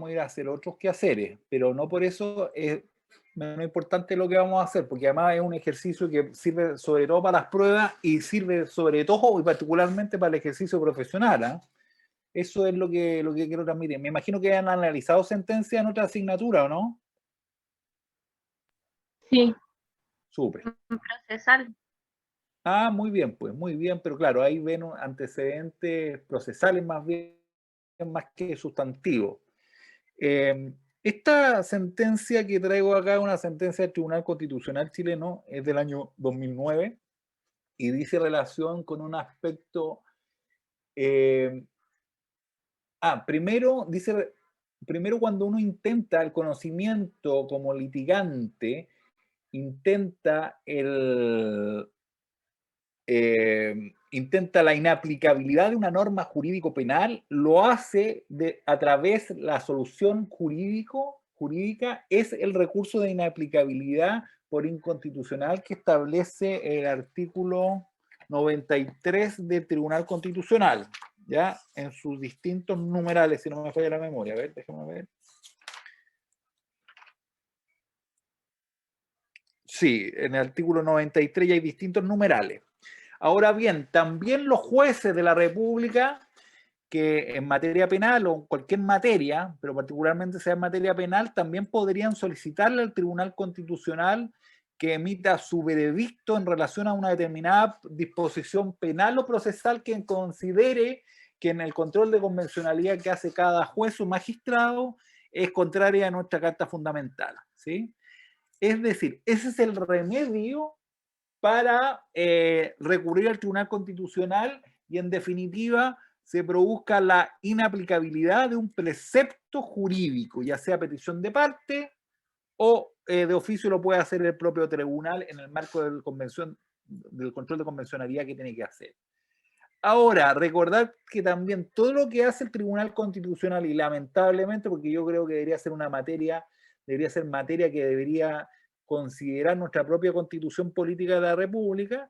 vamos a ir a hacer otros quehaceres, pero no por eso es menos importante lo que vamos a hacer, porque además es un ejercicio que sirve sobre todo para las pruebas y sirve sobre todo y particularmente para el ejercicio profesional. ¿Ah? Eso es lo que quiero transmitir. Me imagino que han analizado sentencias en otra asignatura, ¿o no? Sí, Súper. un procesal. Ah, muy bien, pero claro, ahí ven antecedentes procesales más que sustantivos. Esta sentencia que traigo acá, una sentencia del Tribunal Constitucional chileno, es del año 2009 y dice relación con un aspecto. eh, primero, dice, primero cuando uno intenta el conocimiento como litigante, intenta intenta la inaplicabilidad de una norma jurídico-penal, lo hace a través de la solución jurídica, es el recurso de inaplicabilidad por inconstitucional que establece el artículo 93 del Tribunal Constitucional, ya en sus distintos numerales, si no me falla la memoria. A ver, déjame ver. Sí, en el artículo 93 hay distintos numerales. Ahora bien, también los jueces de la República, que en materia penal o en cualquier materia, pero particularmente sea en materia penal, también podrían solicitarle al Tribunal Constitucional que emita su veredicto en relación a una determinada disposición penal o procesal que considere que en el control de convencionalidad que hace cada juez o magistrado es contraria a nuestra Carta Fundamental. ¿Sí? Es decir, ese es el remedio para recurrir al Tribunal Constitucional y en definitiva se produzca la inaplicabilidad de un precepto jurídico, ya sea petición de parte o de oficio lo puede hacer el propio tribunal en el marco del control de convencionalidad que tiene que hacer. Ahora, recordar que también todo lo que hace el Tribunal Constitucional, y lamentablemente, porque yo creo que debería ser materia que debería considerar nuestra propia Constitución Política de la República,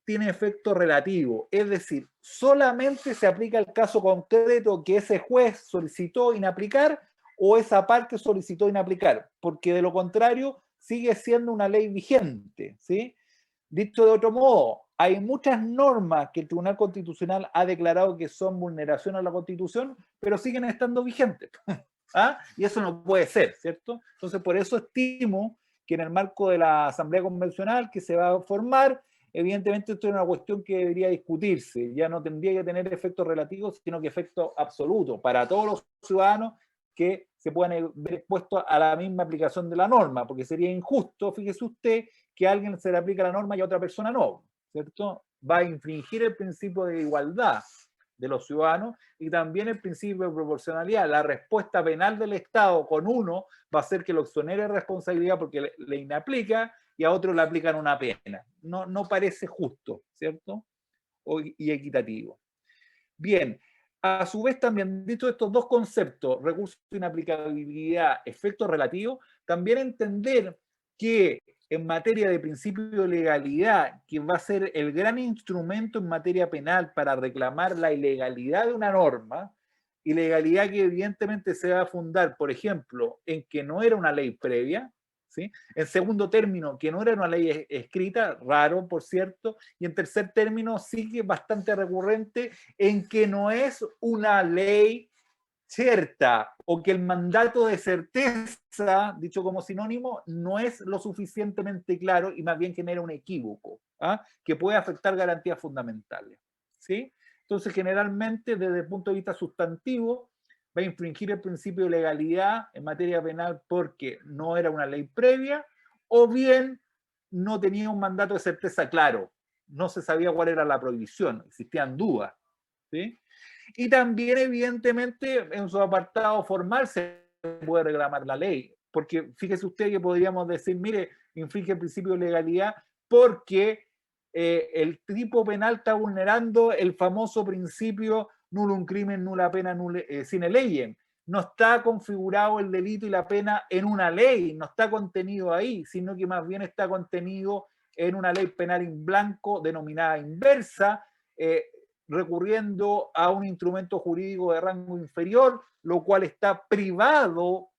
tiene efecto relativo. Es decir, solamente se aplica el caso concreto que ese juez solicitó inaplicar o esa parte solicitó inaplicar, porque de lo contrario sigue siendo una ley vigente, ¿sí? Dicho de otro modo, hay muchas normas que el Tribunal Constitucional ha declarado que son vulneración a la Constitución, pero siguen estando vigentes. ¿Ah? Y eso no puede ser, ¿cierto? Entonces, por eso estimo que en el marco de la Asamblea Convencional que se va a formar, evidentemente esto es una cuestión que debería discutirse. Ya no tendría que tener efectos relativos, sino que efectos absolutos para todos los ciudadanos que se puedan ver expuestos a la misma aplicación de la norma, porque sería injusto, fíjese usted, que a alguien se le aplica la norma y a otra persona no, ¿cierto? Va a infringir el principio de igualdad de los ciudadanos y también el principio de proporcionalidad. La respuesta penal del Estado con uno va a ser que lo exonere de responsabilidad porque le inaplica y a otro le aplican una pena. No parece justo, ¿cierto? Y equitativo. Bien, a su vez también, dicho estos dos conceptos, recurso de inaplicabilidad, efecto relativo, también entender que en materia de principio de legalidad, que va a ser el gran instrumento en materia penal para reclamar la ilegalidad de una norma, ilegalidad que evidentemente se va a fundar, por ejemplo, en que no era una ley previa, ¿sí? En segundo término, que no era una ley escrita, raro, por cierto, y en tercer término, sí que es bastante recurrente, en que no es una ley cierta o que el mandato de certeza, dicho como sinónimo, no es lo suficientemente claro y más bien genera un equívoco que puede afectar garantías fundamentales. ¿Sí? Entonces, generalmente, desde el punto de vista sustantivo, va a infringir el principio de legalidad en materia penal porque no era una ley previa o bien no tenía un mandato de certeza claro, no se sabía cuál era la prohibición, existían dudas. ¿Sí? Y también, evidentemente, en su apartado formal se puede reclamar la ley, porque fíjese usted que podríamos decir, mire, infringe el principio de legalidad porque el tipo penal está vulnerando el famoso principio nullum crimen, nulla pena, sine leyem. No está configurado el delito y la pena en una ley, no está contenido ahí, sino que más bien está contenido en una ley penal en blanco denominada inversa, recurriendo a un instrumento jurídico de rango inferior, lo cual está privado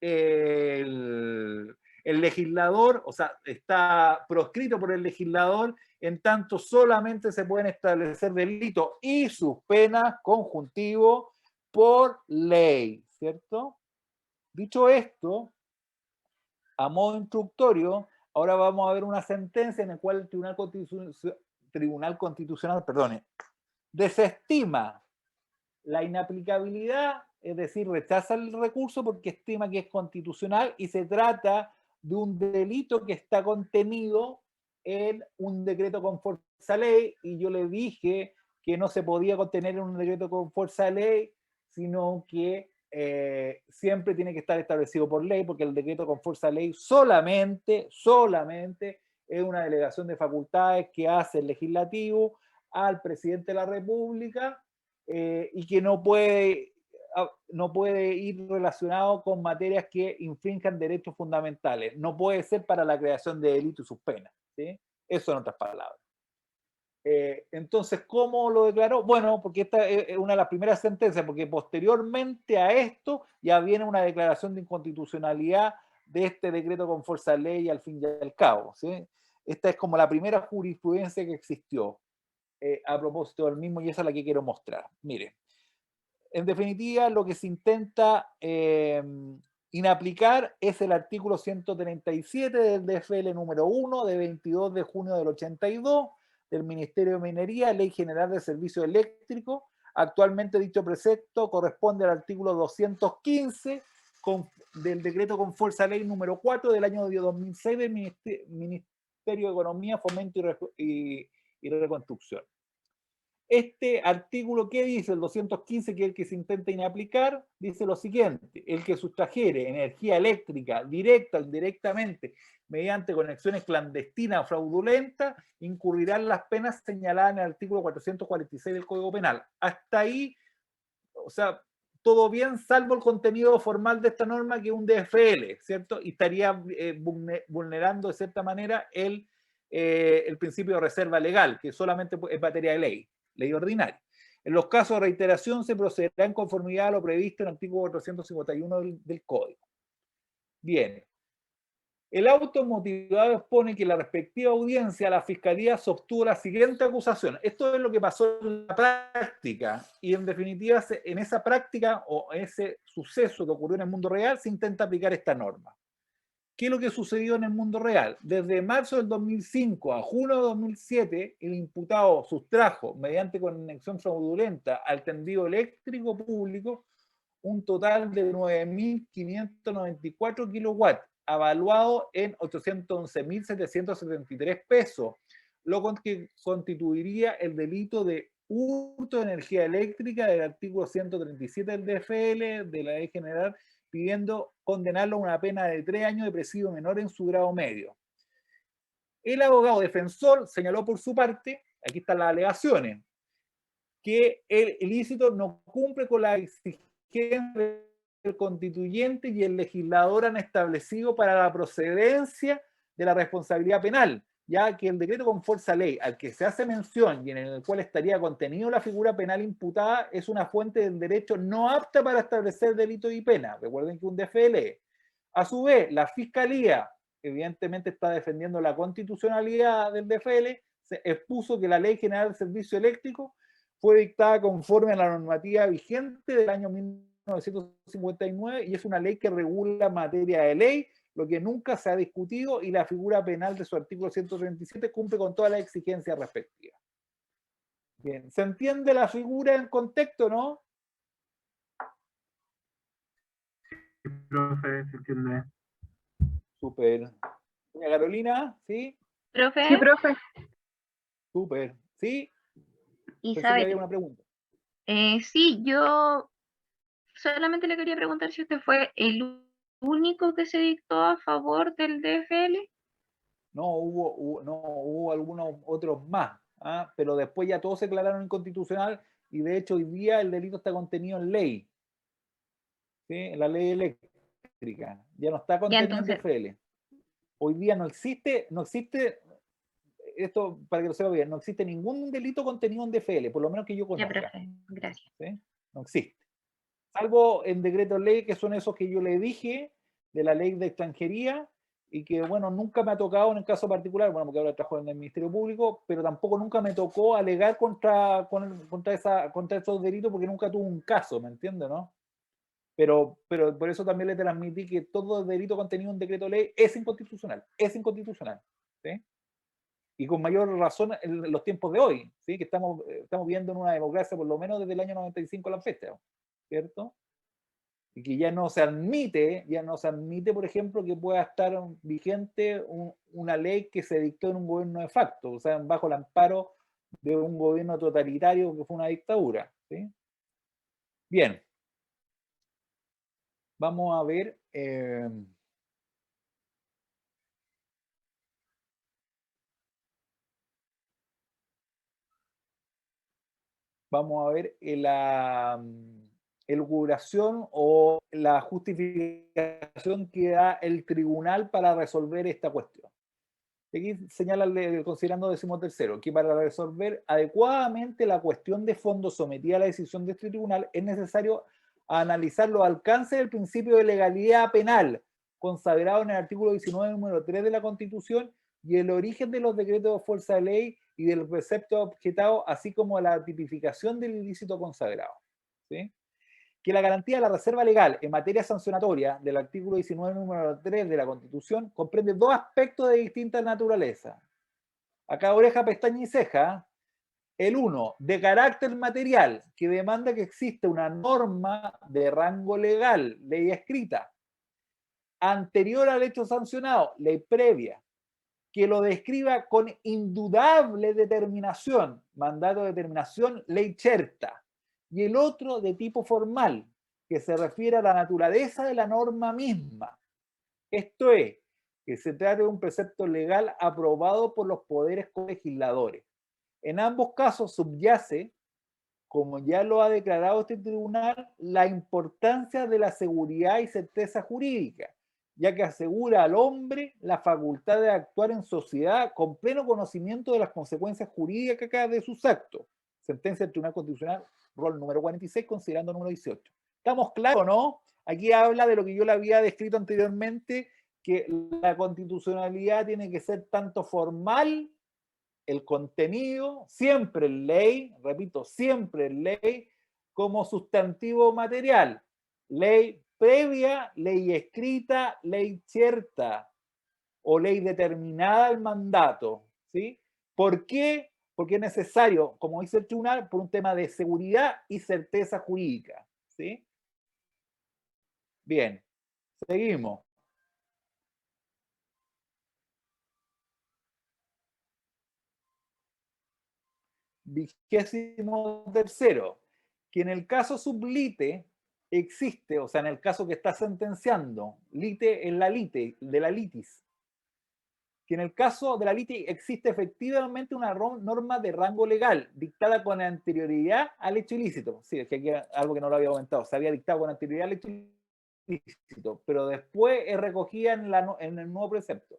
el legislador, o sea, está proscrito por el legislador, en tanto solamente se pueden establecer delitos y sus penas conjuntivos por ley, ¿cierto? Dicho esto, a modo instructorio, ahora vamos a ver una sentencia en la cual el Tribunal Constitucional, perdone, desestima la inaplicabilidad, es decir, rechaza el recurso porque estima que es constitucional y se trata de un delito que está contenido en un decreto con fuerza ley, y yo le dije que no se podía contener en un decreto con fuerza ley, sino que siempre tiene que estar establecido por ley, porque el decreto con fuerza ley solamente es una delegación de facultades que hace el legislativo al presidente de la República, y que no puede ir relacionado con materias que infrinjan derechos fundamentales. No puede ser para la creación de delitos y sus penas, ¿sí? Eso en otras palabras. Entonces, ¿cómo lo declaró? Bueno, porque esta es una de las primeras sentencias, porque posteriormente a esto ya viene una declaración de inconstitucionalidad de este decreto con fuerza de ley al fin y al cabo, ¿sí? Esta es como la primera jurisprudencia que existió a propósito del mismo, y esa es la que quiero mostrar. Mire, en definitiva, lo que se intenta inaplicar es el artículo 137 del DFL número 1 de 22 de junio del 82 del Ministerio de Minería, Ley General de Servicio Eléctrico. Actualmente dicho precepto corresponde al artículo 215 del decreto con fuerza ley número 4 del año 2006 del Ministerio de Economía, Fomento y Reconstrucción. Este artículo, ¿qué dice? El 215, que es el que se intenta inaplicar, dice lo siguiente: el que sustrajere energía eléctrica directa o indirectamente mediante conexiones clandestinas o fraudulentas, incurrirá en las penas señaladas en el artículo 446 del Código Penal. Hasta ahí, o sea, todo bien, salvo el contenido formal de esta norma, que es un DFL, ¿cierto? Y estaría vulnerando de cierta manera el principio de reserva legal, que solamente es materia de ley ordinaria. En los casos de reiteración se procederá en conformidad a lo previsto en el artículo 451 del Código. Bien. El auto motivado expone que la respectiva audiencia, la Fiscalía sostuvo la siguiente acusación. Esto es lo que pasó en la práctica, y en definitiva, en esa práctica o ese suceso que ocurrió en el mundo real, se intenta aplicar esta norma. ¿Qué es lo que sucedió en el mundo real? Desde marzo del 2005 a junio de 2007, el imputado sustrajo, mediante conexión fraudulenta al tendido eléctrico público, un total de 9.594 kilowatts, avaluado en 811.773 pesos, lo que constituiría el delito de hurto de energía eléctrica del artículo 137 del DFL de la Ley General, pidiendo condenarlo a una pena de 3 años de presidio menor en su grado medio. El abogado defensor señaló por su parte, aquí están las alegaciones, que el ilícito no cumple con la exigencia del constituyente y el legislador han establecido para la procedencia de la responsabilidad penal, ya que el decreto con fuerza ley al que se hace mención y en el cual estaría contenido la figura penal imputada es una fuente del derecho no apta para establecer delito y pena. Recuerden que un DFL. A su vez, la Fiscalía evidentemente está defendiendo la constitucionalidad del DFL, se expuso que la Ley General de Servicio Eléctrico fue dictada conforme a la normativa vigente del año 1959 y es una ley que regula materia de ley, lo que nunca se ha discutido, y la figura penal de su artículo 137 cumple con todas las exigencias respectivas. Bien, ¿se entiende la figura en contexto, no? Sí, profe, se entiende. Súper. Doña Carolina, ¿sí? Profe. Sí, profe. Súper. ¿Sí? Pensé que Isabel. había una pregunta. Sí, yo solamente le quería preguntar si usted fue el único que se dictó a favor del DFL. No, hubo algunos otros más, ¿ah? Pero después ya todos se declararon inconstitucional, y de hecho hoy día el delito está contenido en ley, ¿sí? En la ley eléctrica. Ya no está contenido en DFL. Hoy día no existe esto para que lo sepa bien, no existe ningún delito contenido en DFL, por lo menos que yo Ya, conozca. profe, gracias. ¿Sí? No existe. Salvo en decretos ley, que son esos que yo le dije, de la ley de extranjería, y que, bueno, nunca me ha tocado en el caso particular, bueno, porque ahora trabajo en el Ministerio Público, pero tampoco nunca me tocó alegar contra esos delitos porque nunca tuve un caso, ¿me entiendes, no? Pero por eso también le transmití que todo delito contenido en decreto ley es inconstitucional, ¿sí? Y con mayor razón en los tiempos de hoy, ¿sí? Que estamos viviendo en una democracia por lo menos desde el año 95 a la fecha, ¿cierto? Y que ya no se admite, por ejemplo, que pueda estar vigente una ley que se dictó en un gobierno de facto, o sea, bajo el amparo de un gobierno totalitario que fue una dictadura, ¿sí? Bien. Vamos a ver... vamos a ver la elucubración o la justificación que da el tribunal para resolver esta cuestión. Aquí señala, considerando 13º, que para resolver adecuadamente la cuestión de fondo sometida a la decisión de este tribunal es necesario analizar los alcances del principio de legalidad penal, consagrado en el artículo 19, número 3 de la Constitución, y el origen de los decretos de fuerza de ley y del precepto objetado, así como la tipificación del ilícito consagrado. ¿Sí? Que la garantía de la reserva legal en materia sancionatoria del artículo 19, número 3 de la Constitución comprende dos aspectos de distinta naturaleza. Acá oreja, pestaña y ceja. El uno, de carácter material, que demanda que exista una norma de rango legal, ley escrita, anterior al hecho sancionado, ley previa, que lo describa con indudable determinación, mandato de determinación, ley cherta, y el otro de tipo formal, que se refiere a la naturaleza de la norma misma. Esto es, que se trata de un precepto legal aprobado por los poderes colegisladores. En ambos casos subyace, como ya lo ha declarado este tribunal, la importancia de la seguridad y certeza jurídica, ya que asegura al hombre la facultad de actuar en sociedad con pleno conocimiento de las consecuencias jurídicas de sus actos. Sentencia del Tribunal Constitucional, rol número 46, considerando número 18. ¿Estamos claros, no? Aquí habla de lo que yo le había descrito anteriormente, que la constitucionalidad tiene que ser tanto formal, el contenido, siempre en ley, repito, siempre en ley, como sustantivo material. Ley previa, ley escrita, ley cierta o ley determinada al mandato. ¿Sí? ¿Por qué? Porque es necesario, como dice el tribunal, por un tema de seguridad y certeza jurídica. ¿Sí? Bien, seguimos. Vigésimo tercero, que en el caso sublite existe, o sea, en el caso que está sentenciando, lite en la lite, de la litis, que en el caso de la litis existe efectivamente una norma de rango legal dictada con anterioridad al hecho ilícito. Sí, es que aquí algo que no lo había comentado, se había dictado con anterioridad al hecho ilícito, pero después es recogida en el nuevo precepto,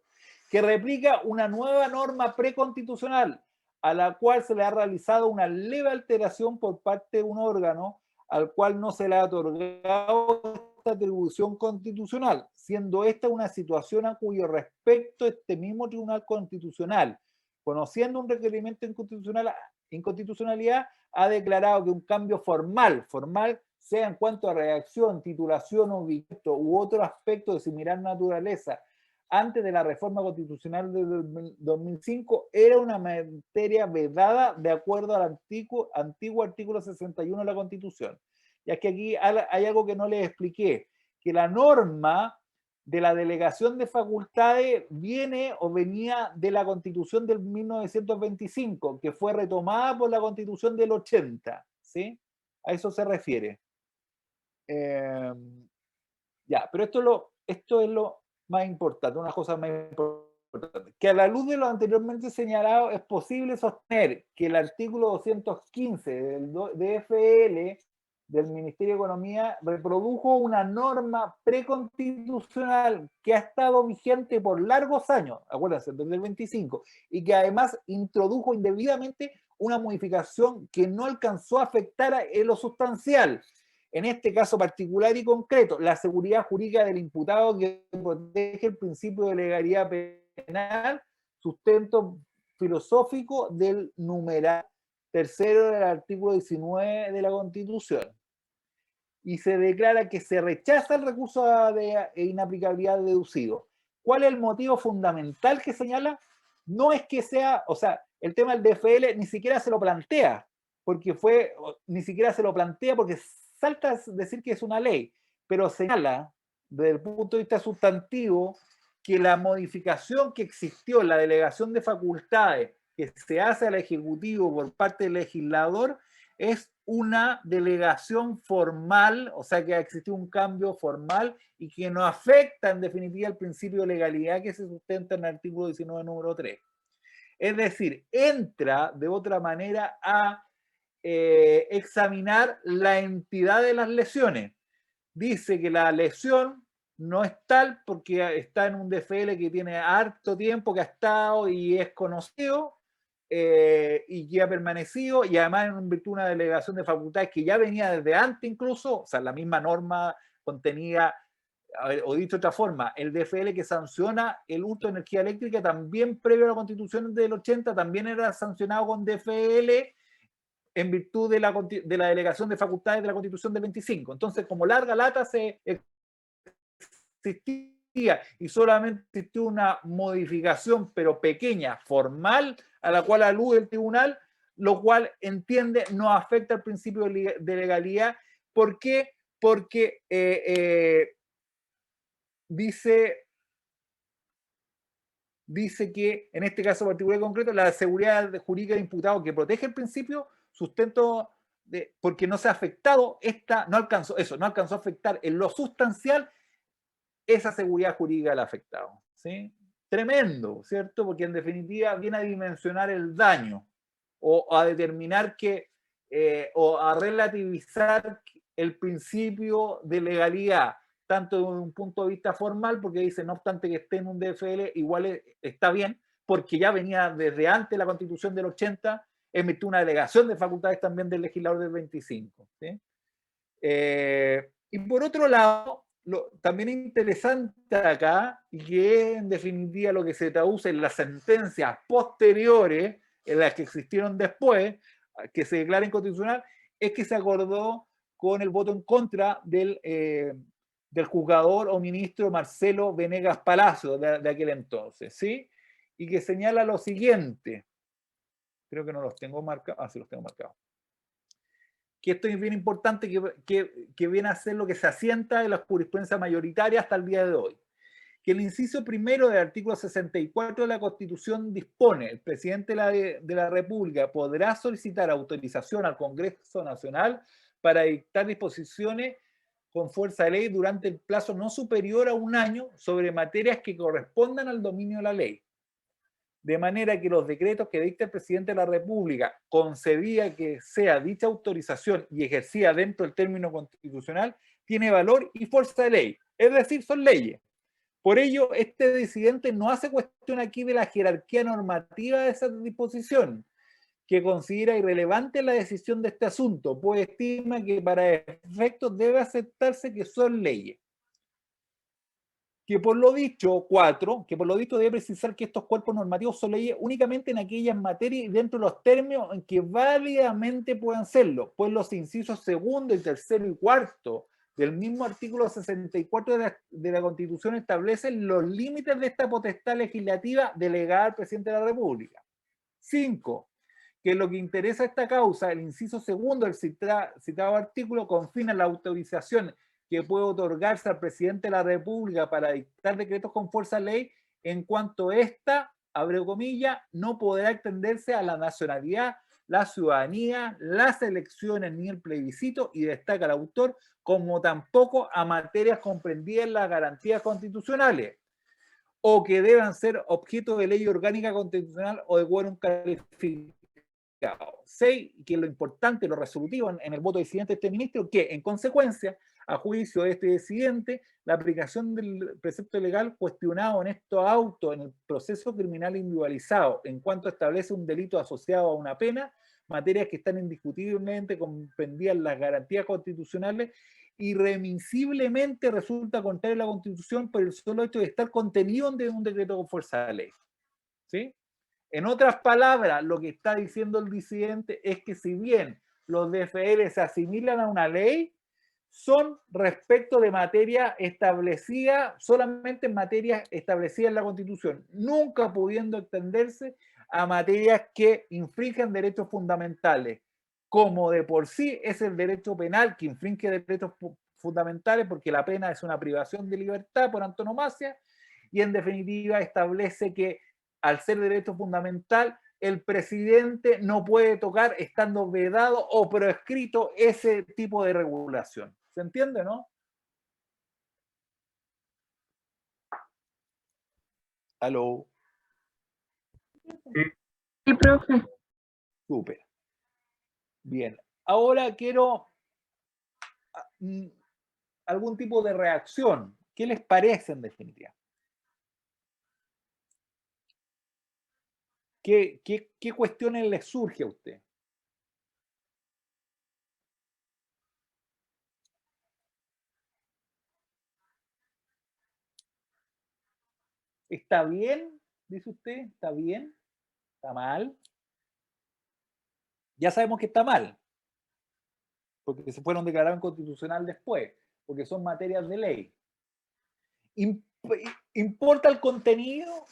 que replica una nueva norma preconstitucional a la cual se le ha realizado una leve alteración por parte de un órgano al cual no se le ha otorgado esta atribución constitucional, siendo esta una situación a cuyo respecto este mismo Tribunal Constitucional, conociendo un requerimiento inconstitucionalidad, ha declarado que un cambio formal, sea en cuanto a redacción, titulación, objeto u otro aspecto de similar naturaleza, antes de la reforma constitucional de 2005, era una materia vedada de acuerdo al antiguo artículo 61 de la Constitución. Ya que aquí hay algo que no les expliqué, que la norma de la delegación de facultades venía de la Constitución del 1925, que fue retomada por la Constitución del 80, ¿sí? A eso se refiere. Ya, pero esto es lo más importante, una cosa más importante, que a la luz de lo anteriormente señalado es posible sostener que el artículo 215 del DFL del Ministerio de Economía reprodujo una norma preconstitucional que ha estado vigente por largos años, acuérdense, desde el 25, y que además introdujo indebidamente una modificación que no alcanzó a afectar en lo sustancial. En este caso particular y concreto, la seguridad jurídica del imputado que protege el principio de legalidad penal, sustento filosófico del numeral tercero del artículo 19 de la Constitución. Y se declara que se rechaza el recurso de inaplicabilidad deducido. ¿Cuál es el motivo fundamental que señala? No es que sea, o sea, el tema del DFL ni siquiera se lo plantea, porque ni siquiera se lo plantea porque salta a decir que es una ley, pero señala desde el punto de vista sustantivo que la modificación que existió en la delegación de facultades que se hace al Ejecutivo por parte del legislador es una delegación formal, o sea que ha existido un cambio formal y que no afecta en definitiva el principio de legalidad que se sustenta en el artículo 19, número 3. Es decir, entra de otra manera a examinar la entidad de las lesiones. Dice que la lesión no es tal porque está en un DFL que tiene harto tiempo, que ha estado y es conocido, y que ha permanecido, y además en virtud de una delegación de facultades que ya venía desde antes incluso, o sea, la misma norma contenía, o dicho de otra forma, el DFL que sanciona el hurto de energía eléctrica también previo a la Constitución del 80, también era sancionado con DFL en virtud de la delegación de facultades de la Constitución del 25. Entonces, como larga lata se existía y solamente existió una modificación, pero pequeña, formal, a la cual alude el tribunal, lo cual entiende no afecta al principio de legalidad. ¿Por qué? Porque dice que en este caso particular y concreto la seguridad jurídica del imputado que protege el principio sustento porque no se ha afectado, no alcanzó a afectar en lo sustancial esa seguridad jurídica del afectado. ¿Sí? Tremendo, ¿cierto? Porque en definitiva viene a dimensionar el daño o a determinar o a relativizar el principio de legalidad, tanto desde un punto de vista formal, porque dice, no obstante que esté en un DFL, igual está bien, porque ya venía desde antes de la Constitución del 80, emitió una delegación de facultades también del legislador del 25. ¿Sí? Y por otro lado, también interesante acá, y que es en definitiva lo que se traduce en las sentencias posteriores, en las que existieron después, que se declaren constitucional, es que se acordó con el voto en contra del juzgador o ministro Marcelo Venegas Palacio de aquel entonces, ¿sí? Y que señala lo siguiente, creo que no los tengo marcados, sí los tengo marcados, que esto es bien importante, que viene a ser lo que se asienta en la jurisprudencia mayoritaria hasta el día de hoy. Que el inciso primero del artículo 64 de la Constitución dispone: el presidente de la República podrá solicitar autorización al Congreso Nacional para dictar disposiciones con fuerza de ley durante el plazo no superior a un año sobre materias que correspondan al dominio de la ley. De manera que los decretos que dicta el presidente de la República, concedía que sea dicha autorización y ejercida dentro del término constitucional, tiene valor y fuerza de ley. Es decir, son leyes. Por ello, este disidente no hace cuestión aquí de la jerarquía normativa de esa disposición, que considera irrelevante la decisión de este asunto, pues estima que para efectos debe aceptarse que son leyes. Que por lo dicho, debe precisar que estos cuerpos normativos son leyes únicamente en aquellas materias y dentro de los términos en que válidamente puedan serlo, pues los incisos segundo y tercero y cuarto del mismo artículo 64 de la Constitución establecen los límites de esta potestad legislativa delegada al presidente de la República. 5. Que lo que interesa a esta causa, el inciso segundo del citado artículo confina la autorización que puede otorgarse al presidente de la República para dictar decretos con fuerza de ley en cuanto esta, abre comillas, no podrá extenderse a la nacionalidad, la ciudadanía, las elecciones ni el plebiscito, y destaca el autor, como tampoco a materias comprendidas en las garantías constitucionales o que deban ser objeto de ley orgánica constitucional o de quórum calificado. 6, que es lo importante, lo resolutivo en el voto disidente de este ministro, que en consecuencia, a juicio de este disidente, la aplicación del precepto legal cuestionado en estos autos en el proceso criminal individualizado, en cuanto establece un delito asociado a una pena, materias que están indiscutiblemente comprendidas en las garantías constitucionales, irremisiblemente resulta contrario a la Constitución por el solo hecho de estar contenido en un decreto con fuerza de ley. ¿Sí? En otras palabras, lo que está diciendo el disidente es que si bien los DFL se asimilan a una ley, son respecto de materia establecida, solamente en materia establecida en la Constitución, nunca pudiendo extenderse a materias que infringen derechos fundamentales, como de por sí es el derecho penal que infringe derechos fundamentales, porque la pena es una privación de libertad por antonomasia, y en definitiva establece que al ser derecho fundamental, el presidente no puede tocar estando vedado o proscrito ese tipo de regulación. ¿Se entiende, no? ¿Aló? Sí, profe. Súper. Bien. Ahora quiero algún tipo de reacción. ¿Qué les parece en definitiva? ¿Qué cuestiones les surge a usted? ¿Está bien? Dice usted. ¿Está bien? ¿Está mal? Ya sabemos que está mal, porque se fueron declarados inconstitucional después, porque son materias de ley. ¿Importa el contenido?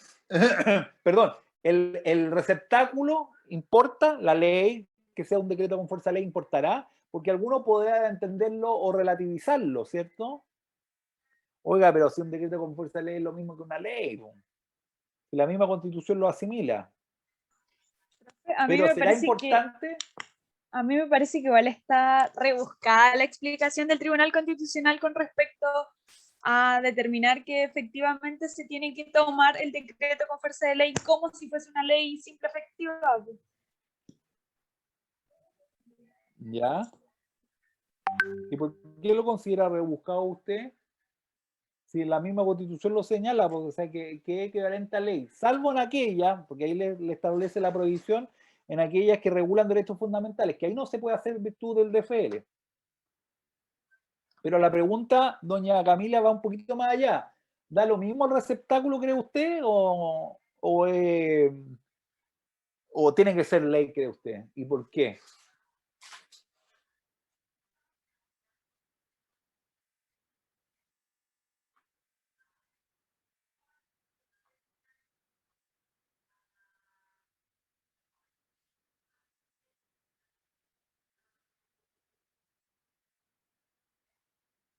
Perdón, el receptáculo importa, la ley, que sea un decreto con fuerza de ley importará, porque alguno podrá entenderlo o relativizarlo, ¿cierto? Oiga, pero si un decreto con fuerza de ley es lo mismo que una ley, si la misma Constitución lo asimila. A mí Pero me será parece importante. A mí me parece que igual está rebuscada la explicación del Tribunal Constitucional con respecto a determinar que efectivamente se tiene que tomar el decreto con fuerza de ley como si fuese una ley simple efectiva. ¿Ya? ¿Y por qué lo considera rebuscado usted? Si la misma Constitución lo señala, porque, o sea, que es equivalente a ley, salvo en aquellas, porque ahí le establece la prohibición, en aquellas que regulan derechos fundamentales, que ahí no se puede hacer virtud del DFL. Pero la pregunta, doña Camila, va un poquito más allá. ¿Da lo mismo el receptáculo, cree usted, o tiene que ser ley, cree usted? ¿Y por qué?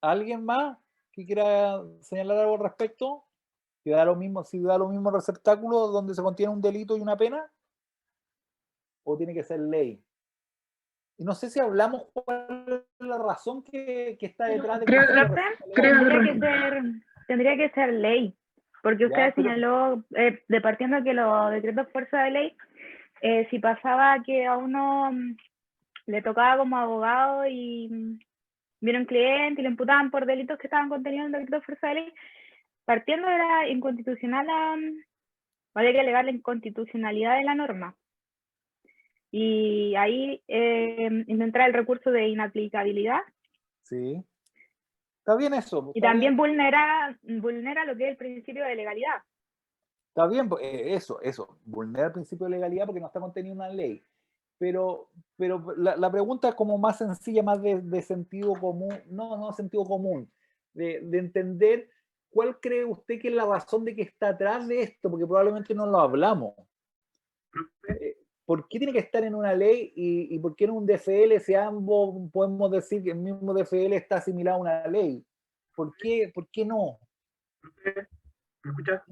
¿Alguien más que quiera señalar algo al respecto? ¿Que da lo mismo, si da lo mismo el receptáculo donde se contiene un delito y una pena? ¿O tiene que ser ley? Y no sé si hablamos cuál es la razón que está detrás de Creo, Tendría que ser ley, porque usted Ya, pero- señaló, de partiendo que los decretos fuerza de ley, si pasaba que a uno le tocaba como abogado y viene un cliente y lo imputaban por delitos que estaban contenidos en el decreto fuerza de ley, partiendo era inconstitucional, había que alegar la inconstitucionalidad de la norma. Y ahí intentar el recurso de inaplicabilidad. Sí. Está bien eso. Y Está también bien. vulnera lo que es el principio de legalidad. Está bien, eso. Vulnera el principio de legalidad porque no está contenido en una ley. Pero la pregunta es como más sencilla, más de sentido común, no sentido común, de entender cuál cree usted que es la razón de que está atrás de esto, porque probablemente no lo hablamos. ¿Por qué tiene que estar en una ley y por qué en un DFL si ambos podemos decir que el mismo DFL está asimilado a una ley? ¿Por qué no? ¿Me escuchas?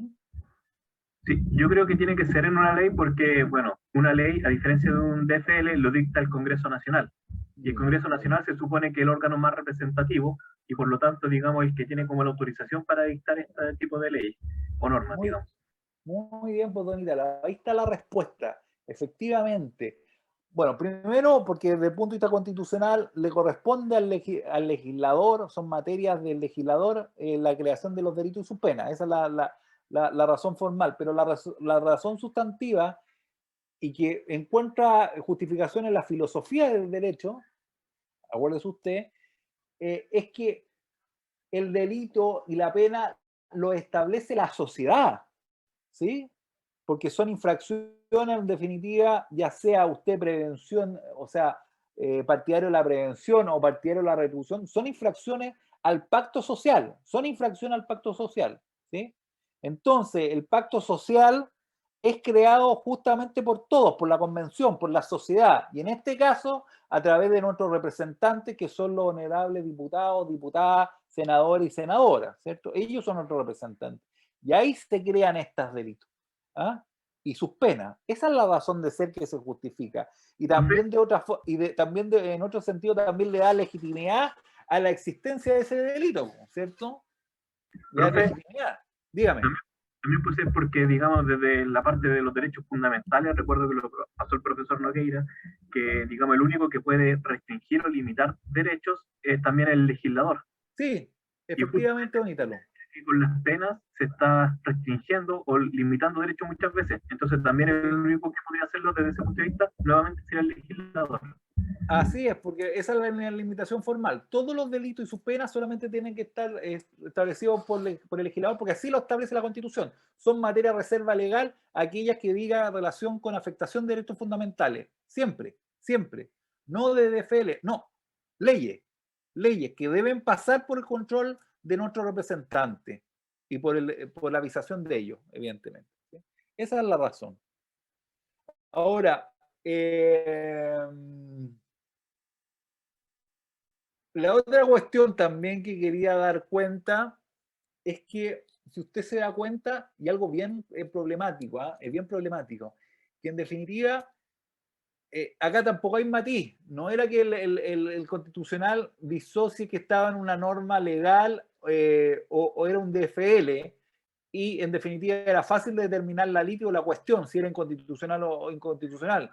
Sí, yo creo que tiene que ser en una ley porque, bueno, una ley, a diferencia de un DFL, lo dicta el Congreso Nacional. Y el Congreso Nacional se supone que es el órgano más representativo y por lo tanto, digamos, el que tiene como la autorización para dictar este tipo de leyes o normas, digamos. Muy bien, pues, Donita, ahí está la respuesta. Efectivamente, Bueno, primero porque desde el punto de vista constitucional le corresponde al legislador, son materias del legislador, la creación de los delitos y sus penas. Esa es la razón formal, pero la razón sustantiva y que encuentra justificación en la filosofía del derecho, acuérdese usted, es que el delito y la pena lo establece la sociedad, ¿sí? Porque son infracciones en definitiva, ya sea usted prevención, o sea, partidario de la prevención o partidario de la retribución, son infracciones al pacto social, son infracciones al pacto social, ¿sí? Entonces, el pacto social es creado justamente por todos, por la convención, por la sociedad, y en este caso, a través de nuestros representantes, que son los honorables diputados, diputadas, senadores y senadoras, ¿cierto? Ellos son nuestros representantes. Y ahí se crean estos delitos. ¿Ah? Y sus penas. Esa es la razón de ser que se justifica. Y también en otro sentido también le da legitimidad a la existencia de ese delito, ¿cierto? Le da legitimidad. Dígame. También puede ser porque, digamos, desde la parte de los derechos fundamentales, recuerdo que lo pasó el profesor Nogueira, que, digamos, el único que puede restringir o limitar derechos es también el legislador. Sí, efectivamente, Bonítalo. Y con las penas se está restringiendo o limitando derechos muchas veces. Entonces también el único que podría hacerlo desde ese punto de vista, nuevamente, sería el legislador. Así es, porque esa es la limitación formal. Todos los delitos y sus penas solamente tienen que estar establecidos por el legislador, porque así lo establece la Constitución. Son materia de reserva legal aquellas que digan relación con afectación de derechos fundamentales. Siempre, siempre. No de DFL, no. Leyes que deben pasar por el control de nuestros representantes y por la avisación de ellos, evidentemente. ¿Sí? Esa es la razón. Ahora, la otra cuestión también que quería dar cuenta es que, si usted se da cuenta, y algo bien problemático, es bien problemático, que en definitiva, acá tampoco hay matiz, no era que el constitucional disocie que estaba en una norma legal o era un DFL, y en definitiva era fácil de determinar la litis o la cuestión, si era inconstitucional o inconstitucional.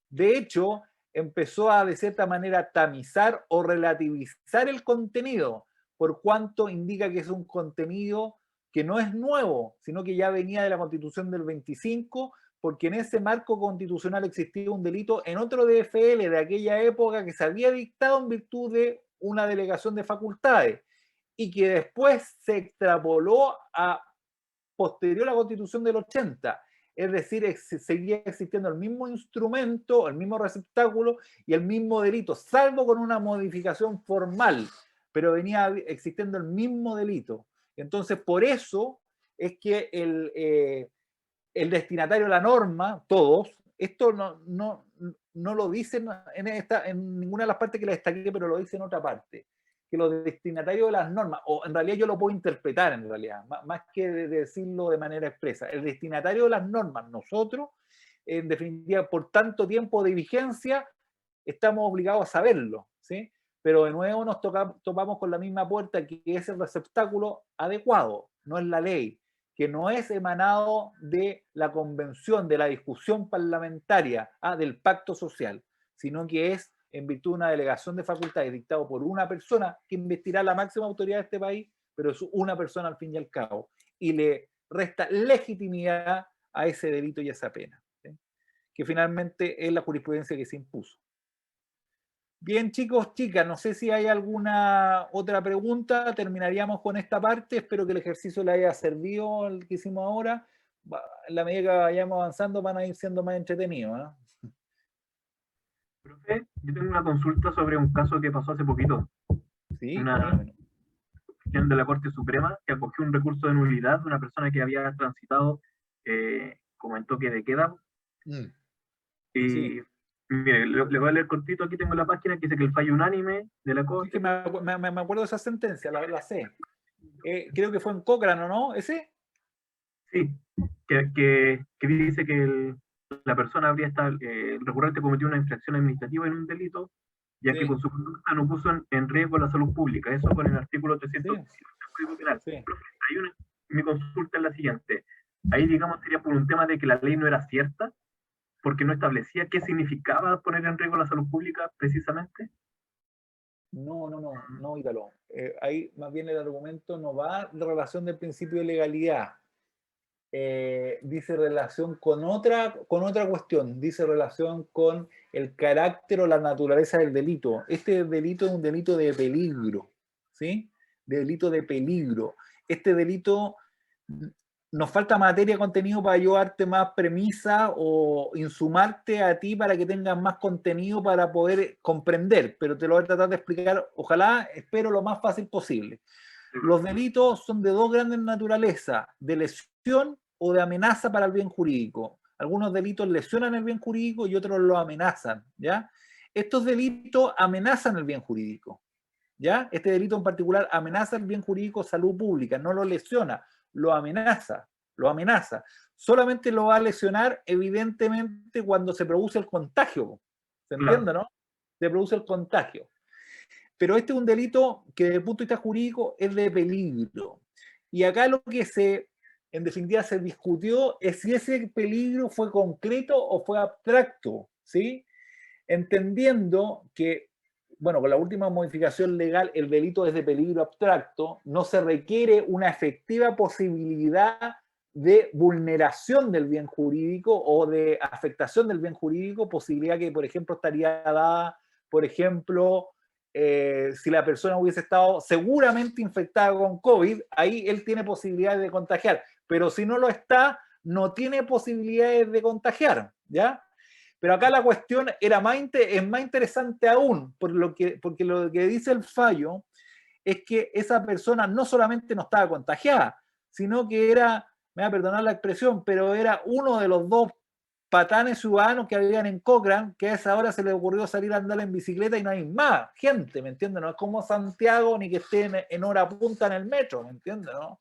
De hecho, empezó a de cierta manera tamizar o relativizar el contenido, por cuanto indica que es un contenido que no es nuevo, sino que ya venía de la Constitución del 25, porque en ese marco constitucional existía un delito en otro DFL de aquella época que se había dictado en virtud de una delegación de facultades y que después se extrapoló a posterior a la Constitución del 80. Es decir, seguía existiendo el mismo instrumento, el mismo receptáculo y el mismo delito, salvo con una modificación formal, pero venía existiendo el mismo delito. Entonces, por eso es que el destinatario de la norma, todos, esto no lo dicen en ninguna de las partes que la destaqué, pero lo dice en otra parte, que los destinatarios de las normas, o en realidad yo lo puedo interpretar en realidad, más que decirlo de manera expresa, el destinatario de las normas, nosotros, en definitiva, por tanto tiempo de vigencia, estamos obligados a saberlo, ¿sí? Pero de nuevo nos topamos con la misma puerta, que es el receptáculo adecuado, no es la ley, que no es emanado de la convención, de la discusión parlamentaria, del pacto social, sino que es en virtud de una delegación de facultades dictado por una persona que investirá la máxima autoridad de este país, pero es una persona al fin y al cabo, y le resta legitimidad a ese delito y a esa pena, ¿sí? Que finalmente es la jurisprudencia que se impuso. Bien, chicos, chicas, no sé si hay alguna otra pregunta. Terminaríamos con esta parte. Espero que el ejercicio le haya servido el que hicimos ahora. En la medida que vayamos avanzando van a ir siendo más entretenidos, ¿eh? Profe, yo tengo una consulta sobre un caso que pasó hace poquito. Sí, una decisión de la Corte Suprema que acogió un recurso de nulidad de una persona que había transitado como en toque de queda. Y sí. mire, le voy a leer cortito, aquí tengo la página que dice que el fallo unánime de la Corte... Sí, que me acuerdo de esa sentencia, la sé. Creo que fue en Cochrane, ¿no? ¿Ese? Sí, que dice que la persona habría estado, el recurrente cometió una infracción administrativa en un delito, ya que con su conducta no puso en riesgo la salud pública. Eso con el artículo 300 del Código Penal. Mi consulta es la siguiente. Ahí, digamos, sería por un tema de que la ley no era cierta. porque no establecía qué significaba poner en riesgo la salud pública precisamente. No, Ítalo. Ahí más bien el argumento no va de relación del principio de legalidad. Dice relación con otra cuestión, dice relación con el carácter o la naturaleza del delito. Este delito es un delito de peligro, ¿sí? Delito de peligro. Este delito, nos falta materia, contenido para yo darte más premisa o insumarte a ti para que tengas más contenido para poder comprender, pero te lo voy a tratar de explicar, ojalá, espero lo más fácil posible. Los delitos son de dos grandes naturalezas, de lesión o de amenaza para el bien jurídico. Algunos delitos lesionan el bien jurídico y otros lo amenazan, ¿ya? Estos delitos amenazan el bien jurídico, ¿ya? Este delito en particular amenaza el bien jurídico, salud pública, no lo lesiona, lo amenaza, lo amenaza. Solamente lo va a lesionar, evidentemente, cuando se produce el contagio. ¿Se entiende, no? Se produce el contagio. Pero este es un delito que desde el punto de vista jurídico es de peligro. Y acá lo que en definitiva se discutió es si ese peligro fue concreto o fue abstracto, ¿sí? Entendiendo que, bueno, con la última modificación legal el delito es de peligro abstracto, no se requiere una efectiva posibilidad de vulneración del bien jurídico o de afectación del bien jurídico, posibilidad que, por ejemplo, estaría dada, por ejemplo, si la persona hubiese estado seguramente infectada con COVID, ahí él tiene posibilidades de contagiar, pero si no lo está, no tiene posibilidades de contagiar, ¿ya? Pero acá la cuestión es más interesante aún, porque lo que dice el fallo es que esa persona no solamente no estaba contagiada, sino que era, me va a perdonar la expresión, pero era uno de los dos patanes ciudadanos que habían en Cochrane, que a esa hora se le ocurrió salir a andar en bicicleta y no hay más gente, ¿me entiendes? No es como Santiago ni que esté en hora punta en el metro, ¿me entiendes? ¿No?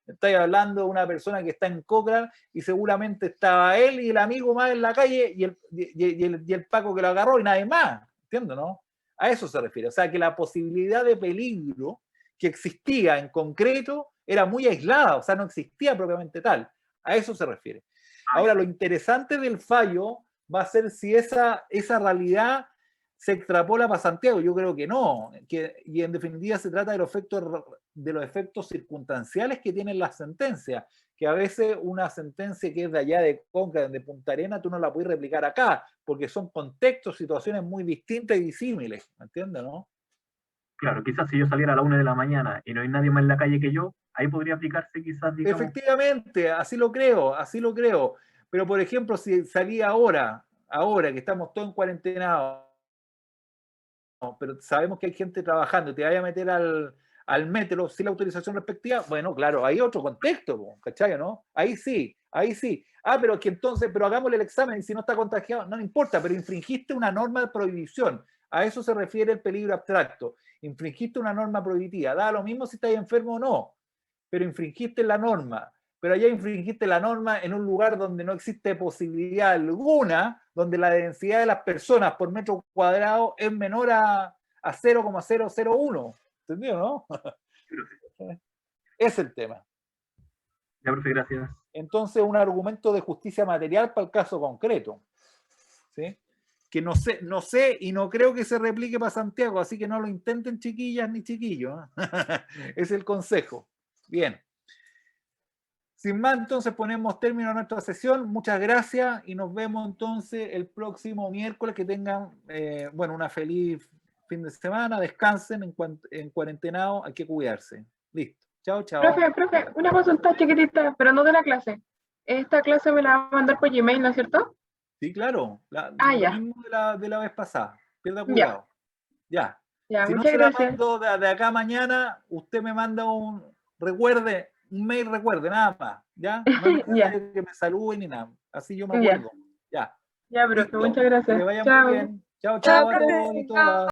Estáis hablando de una persona que está en Cochrane y seguramente estaba él y el amigo más en la calle y el Paco que lo agarró y nadie más, ¿entiendes? ¿No? A eso se refiere. O sea, que la posibilidad de peligro que existía en concreto era muy aislada, o sea, no existía propiamente tal. A eso se refiere. Ahora, lo interesante del fallo va a ser si esa realidad se extrapola para Santiago. Yo creo que no. Y en definitiva se trata de los efectos circunstanciales que tienen las sentencias. Que a veces una sentencia que es de allá de Conca, de Punta Arenas, tú no la puedes replicar acá, porque son contextos, situaciones muy distintas y disímiles. ¿Me entiendes, no? Claro, quizás si yo saliera a la 1 de la mañana y no hay nadie más en la calle que yo, ahí podría aplicarse quizás, digamos... Efectivamente, así lo creo. Pero, por ejemplo, si salía ahora que estamos todos en cuarentena, pero sabemos que hay gente trabajando, te vaya a meter al metro sin la autorización respectiva, bueno, claro, hay otro contexto, ¿cachai, no? Ahí sí. Pero hagámosle el examen y si no está contagiado, no importa, pero infringiste una norma de prohibición. A eso se refiere el peligro abstracto. Infringiste una norma prohibitiva. Da lo mismo si estás enfermo o no, pero infringiste la norma. Pero allá infringiste la norma en un lugar donde no existe posibilidad alguna, donde la densidad de las personas por metro cuadrado es menor a 0,001. ¿Entendido, no? Es el tema. Ya, profe, gracias. Entonces, un argumento de justicia material para el caso concreto. ¿Sí? Que no sé y no creo que se replique para Santiago, así que no lo intenten chiquillas ni chiquillos. Es el consejo. Bien. Sin más, entonces ponemos término a nuestra sesión. Muchas gracias y nos vemos entonces el próximo miércoles. Que tengan, una feliz fin de semana. Descansen en cuarentenado. Hay que cuidarse. Listo. Chao, chao. Profe, una consulta chiquitita, pero no de la clase. Esta clase me la va a mandar por Gmail, ¿no es cierto? Sí, claro. Ya. Mismo de la vez pasada. Pierda cuidado. Ya. Ya, Si no muchas se la gracias. mando de acá mañana, usted me manda un mail recuerde, nada más. ¿Ya? No es necesario que me salude ni nada. Así yo me acuerdo. Ya. Ya, profe, Listo. muchas Que gracias. le vaya Chao. muy bien. Chao, Chao, chao a todos profe. y todas.